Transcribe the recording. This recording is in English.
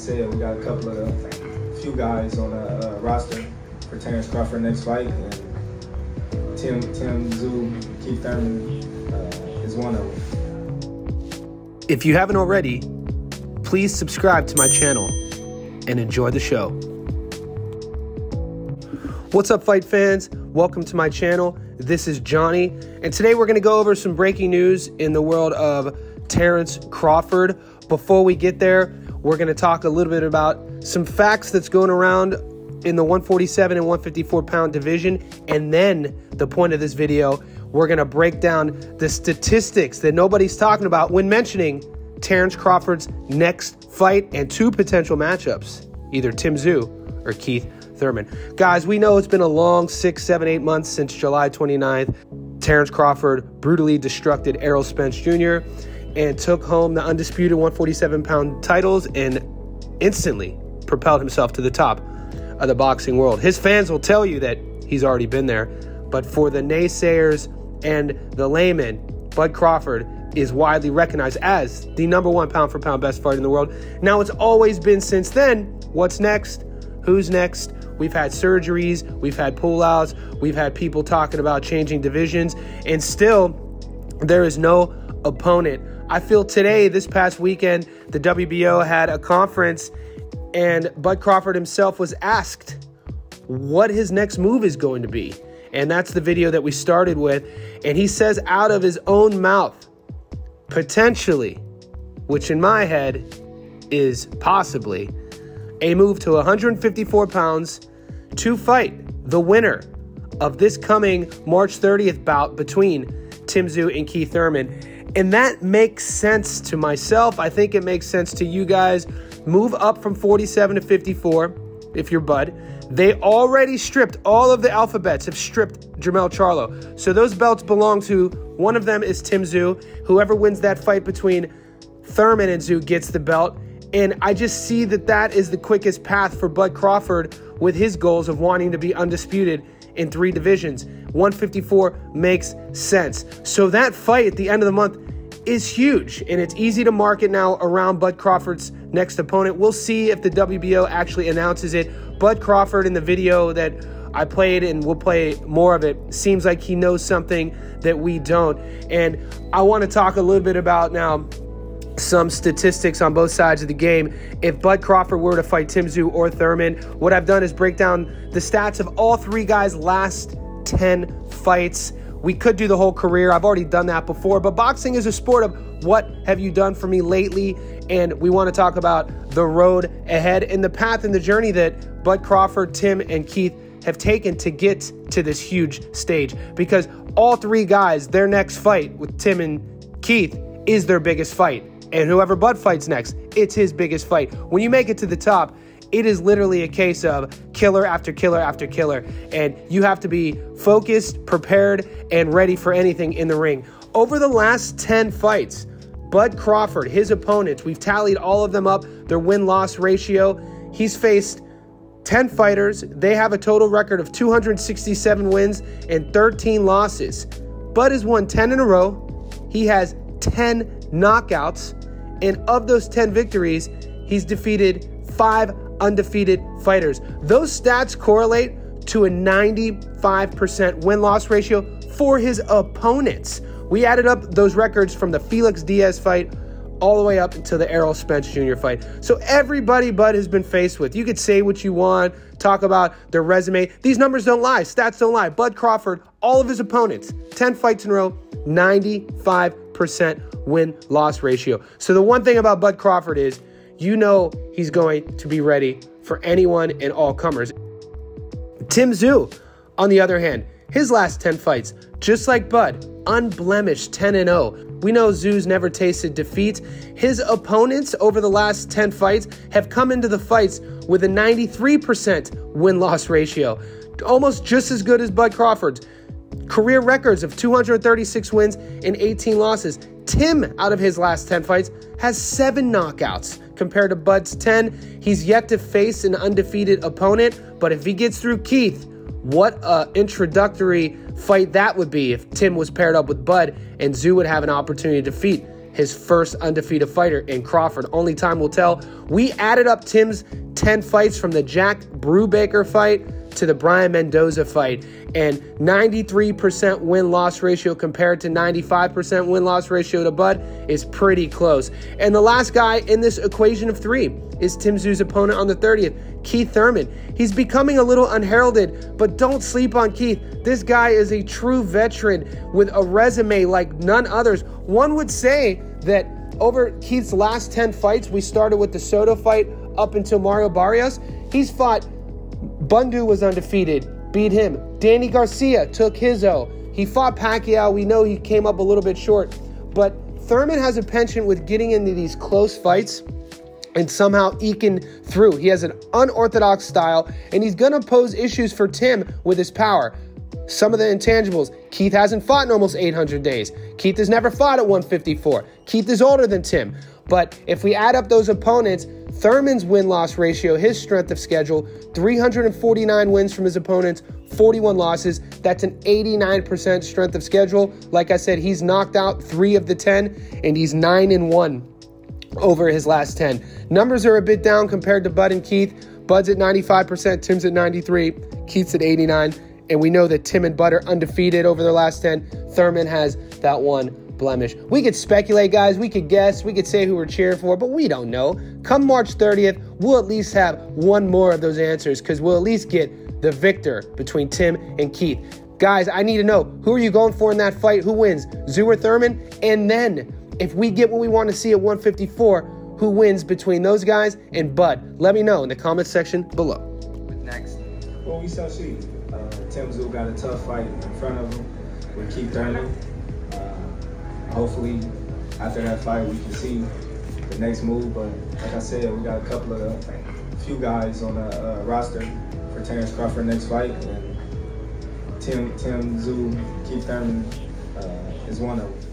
said, we got a few guys on the roster for Terrence Crawford next fight, and Tszyu, Keith Thurman is one of them. If you haven't already, please subscribe to my channel and enjoy the show. What's up, fight fans? Welcome to my channel. This is Johnny, and today we're going to go over some breaking news in the world of Terrence Crawford. Before we get there, we're going to talk a little bit about some facts that's going around in the 147 and 154 pound division, and then the point of this video, we're going to break down the statistics that nobody's talking about when mentioning Terrence Crawford's next fight and two potential matchups, either Tszyu or Keith Thurman. Guys, we know it's been a long 6, 7, 8 months since July 29th. Terrence Crawford brutally destructed Errol Spence Jr. and took home the undisputed 147-pound titles and instantly propelled himself to the top of the boxing world. His fans will tell you that he's already been there, but for the naysayers and the laymen, Bud Crawford is widely recognized as the #1 pound-for-pound best fighter in the world. Now, it's always been since then. What's next? Who's next? We've had surgeries, we've had pullouts, we've had people talking about changing divisions, and still there is no opponent. I feel today, this past weekend, the WBO had a conference and Bud Crawford himself was asked what his next move is going to be. And that's the video that we started with. And he says out of his own mouth, potentially, which in my head is possibly, a move to 154 pounds to fight the winner of this coming March 30th bout between Tszyu and Keith Thurman. And that makes sense to myself. I think it makes sense to you guys. Move up from 47 to 54 if you're Bud. They already stripped, all of the alphabets have stripped Jermell Charlo. So those belts belong to, one of them is Tszyu. Whoever wins that fight between Thurman and Tszyu gets the belt. And I just see that that is the quickest path for Bud Crawford with his goals of wanting to be undisputed in 3 divisions. 154 makes sense. So that fight at the end of the month is huge, and it's easy to market now around Bud Crawford's next opponent. We'll see if the WBO actually announces it. Bud Crawford, in the video that I played, and we'll play more of it, seems like he knows something that we don't. And I want to talk a little bit about now some statistics on both sides of the game. If Bud Crawford were to fight Tszyu or Thurman, what I've done is break down the stats of all 3 guys' last 10 fights. We could do the whole career. I've already done that before, but boxing is a sport of what have you done for me lately, and we want to talk about the road ahead and the path and the journey that Bud Crawford, Tim, and Keith have taken to get to this huge stage, because all 3 guys, their next fight with Tim and Keith is their biggest fight. And whoever Bud fights next, it's his biggest fight. When you make it to the top, it is literally a case of killer after killer after killer. And you have to be focused, prepared, and ready for anything in the ring. Over the last 10 fights, Bud Crawford, his opponents, we've tallied all of them up, their win-loss ratio. He's faced 10 fighters. They have a total record of 267 wins and 13 losses. Bud has won 10 in a row. He has 10 knockouts. And of those 10 victories, he's defeated 5 undefeated fighters. Those stats correlate to a 95% win-loss ratio for his opponents. We added up those records from the Felix Diaz fight all the way up to the Errol Spence Jr. fight. So everybody Bud has been faced with. You could say what you want, talk about their resume. These numbers don't lie. Stats don't lie. Bud Crawford, all of his opponents, 10 fights in a row, 95% win-loss ratio. So the one thing about Bud Crawford is, you know he's going to be ready for anyone and all comers. Tszyu, on the other hand, his last 10 fights, just like Bud, unblemished 10-0. We know Tszyu's never tasted defeat. His opponents over the last 10 fights have come into the fights with a 93% win-loss ratio, almost just as good as Bud Crawford's. Career records of 236 wins and 18 losses. Tim, out of his last 10 fights, has 7 knockouts compared to Bud's 10. He's yet to face an undefeated opponent, but if he gets through Keith, what an introductory fight that would be if Tim was paired up with Bud and Tszyu would have an opportunity to defeat his first undefeated fighter in Crawford. Only time will tell. We added up Tim's 10 fights from the Jack Brubaker fight to the Brian Mendoza fight, and 93% win-loss ratio compared to 95% win-loss ratio to Bud is pretty close. And the last guy in this equation of three is Tszyu's opponent on the 30th, Keith Thurman. He's becoming a little unheralded, but don't sleep on Keith. This guy is a true veteran with a resume like none others. One would say that over Keith's last 10 fights, we started with the Soto fight up until Mario Barrios, he's fought Bundu was undefeated, beat him. Danny Garcia took his O. He fought Pacquiao. We know he came up a little bit short. But Thurman has a penchant with getting into these close fights and somehow eking through. He has an unorthodox style, and he's going to pose issues for Tim with his power. Some of the intangibles. Keith hasn't fought in almost 800 days. Keith has never fought at 154. Keith is older than Tim. But if we add up those opponents, Thurman's win-loss ratio, his strength of schedule, 349 wins from his opponents, 41 losses. That's an 89% strength of schedule. Like I said, he's knocked out 3 of the 10, and he's 9-1 over his last 10. Numbers are a bit down compared to Bud and Keith. Bud's at 95%, Tim's at 93%, Keith's at 89%. And we know that Tim and Bud are undefeated over their last 10. Thurman has that one blemish. We could speculate, guys. We could guess. We could say who we're cheering for, but we don't know. Come March 30th, we'll at least have one more of those answers because we'll at least get the victor between Tim and Keith. Guys, I need to know, who are you going for in that fight? Who wins, Tszyu or Thurman? And then, if we get what we want to see at 154, who wins between those guys and Bud? Let me know in the comments section below. Next. Well, we shall see. Tszyu got a tough fight in front of him with Keith Thurman. Hopefully, after that fight, we can see the next move. But like I said, we got a few guys on the roster for Terrence Crawford next fight, and Tszyu, Keith Thurman is one of them.